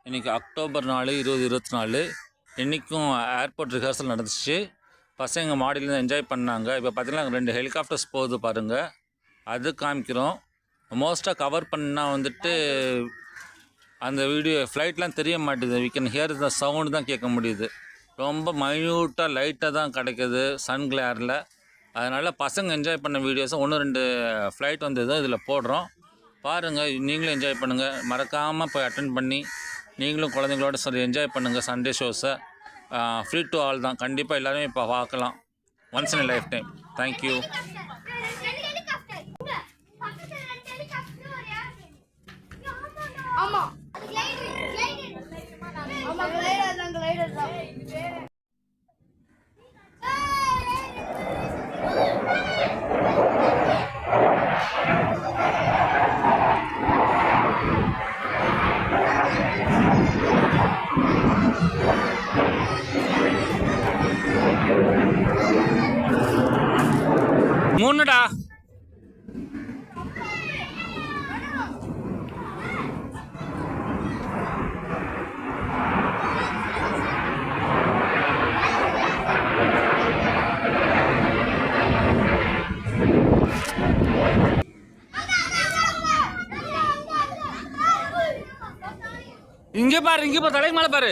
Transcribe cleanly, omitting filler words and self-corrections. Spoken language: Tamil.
இன்றைக்கி அக்டோபர் 4 2024 இன்றைக்கும் ஏர்போர்ட் ரிஹர்சல் நடந்துச்சு. பசங்க மாடியிலேருந்து என்ஜாய் பண்ணாங்க. இப்போ பார்த்திங்கன்னா 2 ஹெலிகாப்டர்ஸ் போகுது பாருங்கள், அது காமிக்கிறோம். மோஸ்ட்டாக கவர் பண்ணால் வந்துட்டு அந்த வீடியோ ஃப்ளைட்லாம் தெரிய மாட்டேது. We can hear the sound தான் கேட்க முடியுது. ரொம்ப மைன்யூட்டாக லைட்டாக தான் கிடைக்கிது சன் கிளேரில். அதனால் பசங்க என்ஜாய் பண்ண வீடியோஸை 1-2 ஃப்ளைட் வந்தது இதில் போடுறோம். பாருங்கள், நீங்களும் என்ஜாய் பண்ணுங்கள். மறக்காமல் போய் அட்டென்ட் பண்ணி நீங்களும் குழந்தைங்களோட சரி என்ஜாய் பண்ணுங்கள். சண்டே ஷோஸை ஃப்ரீ டு ஆல் தான். கண்டிப்பாக எல்லாருமே இப்போ பார்க்கலாம். Once in life time. Thank you. மூணுடா இங்கே பாரு, தலைக்கு மேலே பாரு.